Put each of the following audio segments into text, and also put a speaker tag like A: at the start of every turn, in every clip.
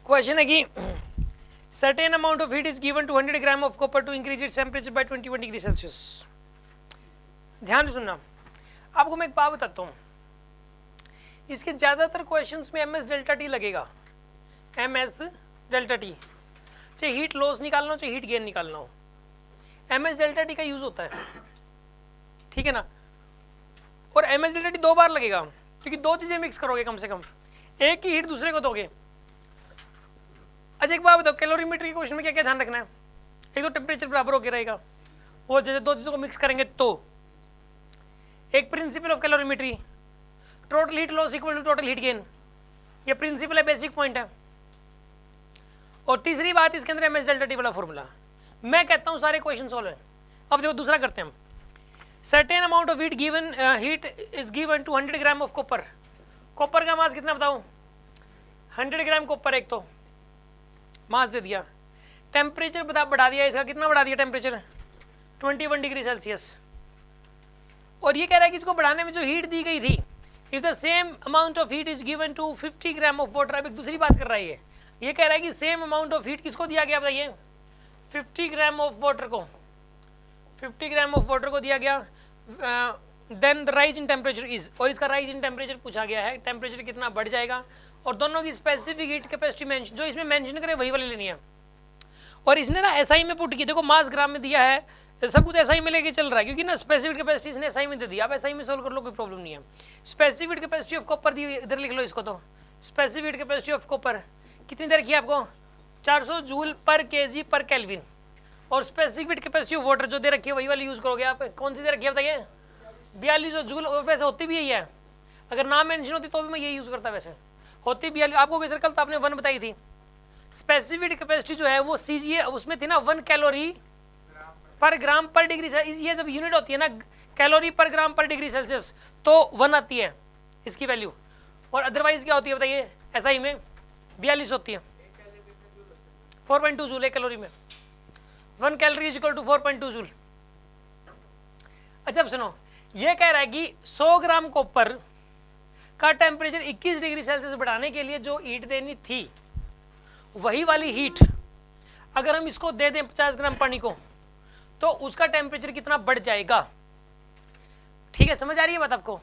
A: Question है कि certain amount of heat is given to 100 gram of copper to increase its temperature by 21 degree Celsius. ध्यान से सुनना, आपको मैं एक बात बताता हूँ, इसके ज़्यादातर क्वेश्चंस में एम एस डेल्टा टी लगेगा, एम एस डेल्टा टी, चाहे हीट लॉस निकालना हो चाहे हीट गेन निकालना हो, एम एस डेल्टा टी का यूज़ होता है, ठीक है ना। और एम एस डेल्टा टी 2 बार लगेगा, क्योंकि 2 चीज़ें मिक्स करोगे कम से कम, एक की हीट दूसरे को दोगे। अच्छा एक बात बताओ, कैलोरीमीटर के क्वेश्चन में क्या क्या ध्यान रखना है? एक तो टेम्परेचर बराबर होकर रहेगा, वो जैसे 2 चीज़ों को मिक्स करेंगे तो एक principle of calorimetry, total heat loss equal to total heat gain, ये प्रिंसिपल है, बेसिक पॉइंट है। और तीसरी बात इसके अंदर एम एस डेल्टा टी वाला फॉर्मूला, मैं कहता हूँ सारे क्वेश्चन सॉल्व है। अब देखो दूसरा करते हैं हम, certain amount of heat given, heat is given to 100 gram of copper. Copper का मास कितना बताओ? 100 ग्राम कॉपर, एक तो मास दे दिया, टेम्परेचर बढ़ा दिया इसका, कितना बढ़ा दिया टेम्परेचर? 21 degree Celsius. और ये कह रहा है कि इसको बढ़ाने में जो हीट दी गई थी, if the same amount of heat is given to 50 gram of water. अब एक दूसरी बात कर रहा है ये कह रहा है कि सेम अमाउंट ऑफ हीट किसको दिया गया बताइए? 50 ग्राम ऑफ वाटर को, 50 ग्राम ऑफ वाटर को दिया गया, then the rise in temperature is, और इसका राइज इन टेम्परेचर पूछा गया है, टेम्परेचर कितना बढ़ जाएगा, और दोनों की स्पेसिफिक हीट कैपेसिटी मेंशन, जो इसमें मेंशन करे वही वाली लेनी है। और इसने ना एसआई में पुट की, देखो मास ग्राम में दिया है, सब कुछ एसआई में लेके चल रहा है, क्योंकि ना स्पेसिफिक कैपेसिटी इसने एसआई में दे दिया। अब एसआई में सोल्व कर लो, कोई प्रॉब्लम नहीं है। स्पेसिफिक कैपेसिटी ऑफ कॉपर दी, इधर लिख लो इसको, तो स्पेसिफिक कैपेसिटी ऑफ कॉपर कितनी देर की है आपको? 400 जूल पर केजी पर केल्विन। और स्पेसिफिक कैपेसिटी ऑफ वाटर जो दे रखी है वही वाली यूज करोगे आप। कौन सी दे रखी है बताइए? 4200 जूल। वैसे होती भी यही है, अगर नाम मेंशन होती तो भी मैं यही यूज करता, वैसे होती 42। आपको कोई सर्कल तो आपने 1 बताई थी। स्पेसिफिक कैपेसिटी जो है वो सीजीए, उसमें थी ना 1 कैलोरी पर ग्राम पर डिग्री, ये जब यूनिट होती है ना कैलोरी पर ग्राम पर डिग्री सेल्सियस, तो 1 आती है इसकी वैल्यू। और अदरवाइज क्या होती है बताइए? एसआई में 42 होती है, 4.2 जूल एक कैलोरी में। 1 calorie is equal to 4.2 joule. अच्छा अब सुनो, ये कह रहा है कि 100 ग्राम कॉपर का टेम्परेचर 21 डिग्री सेल्सियस बढ़ाने के लिए जो हीट देनी थी, वही वाली हीट अगर हम इसको दे दें 50 ग्राम पानी को, तो उसका टेम्परेचर कितना बढ़ जाएगा? ठीक है, समझ आ रही है बात आपको?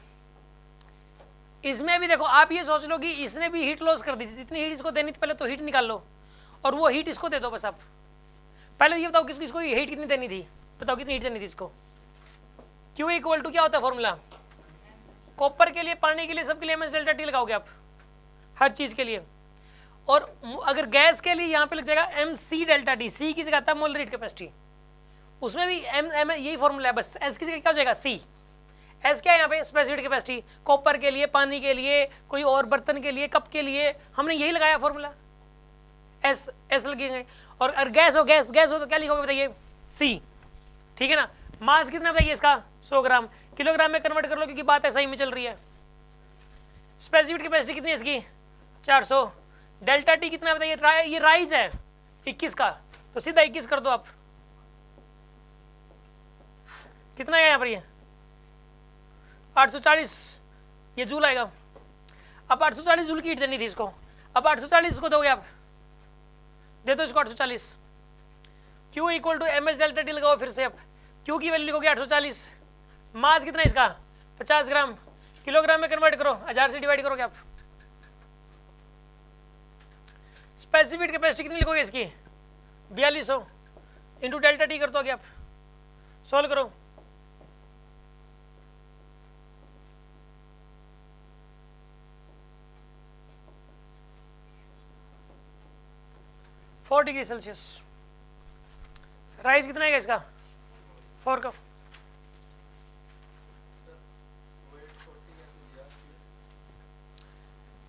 A: इसमें भी देखो, आप ये सोच लो कि इसने भी हीट लॉस कर दी थी, जितनी हीट इसको देनी थी पहले तो हीट निकाल लो, और वो हीट इसको दे दो बस। आप पहले ये बताओ किसको हीट कितनी देनी थी, बताओ कितनी हीट देनी थी इसको? क्यू इक्वल टू क्या होता है फॉर्मूला? कॉपर के लिए, पानी के लिए, सबके लिए एम एस डेल्टा टी लगाओगे आप, हर चीज के लिए। और अगर गैस के लिए यहाँ पे लग जाएगा एम सी डेल्टा टी, सी की जगह आता है मोलर हीट कैपेसिटी, उसमें भी एम यही फॉर्मूला है, बस एस की जगह क्या हो जाएगा? सी। एस क्या है यहाँ पे? स्पेसिफिक कैपेसिटी, कॉपर के लिए, पानी के लिए, कोई और बर्तन के लिए, कप के लिए, हमने यही लगाया फॉर्मूला, एस एस लगेंगे। और गैस हो, गैस हो तो क्या लिखोगे बताइए? सी। ठीक है ना। मास कितना बताइए इसका? 100 ग्राम, किलोग्राम में कन्वर्ट कर लो क्योंकि बात ऐसा ही में चल रही है। स्पेसिफिक कैपेसिटी कितनी है इसकी? 400। डेल्टा टी कितना बताइए? ये राइज है 21 का, तो सीधा 21 कर दो आप। कितना है यहाँ पर? ये 840, ये जूल आएगा। अब 840 जूल की हीट देनी थी इसको, अब 840 को दोगे आप, दे दो इसको 840। Q equal to M S delta T लगाओ फिर से। अब क्यू की वैल्यू लिखोगे 840, मास कितना है इसका? 50 ग्राम, किलोग्राम में कन्वर्ट करो, 1000 से डिवाइड करोगे आप। स्पेसिफिक कैपेसिटी कितनी लिखोगे इसकी? 4200 इंटू डेल्टा टी कर दोगे आप, सोल्व करो। Four degree Celsius. राइज कितना है इसका? 4 का।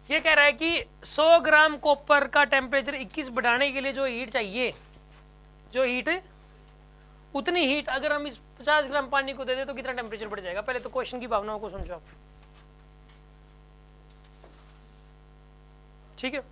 A: ये कह रहा है कि 100 ग्राम कॉपर का टेम्परेचर 21 बढ़ाने के लिए जो हीट चाहिए, जो हीट, उतनी हीट अगर हम इस 50 ग्राम पानी को दे दें तो कितना टेम्परेचर बढ़ जाएगा? पहले तो क्वेश्चन की भावनाओं को समझो आप, ठीक है।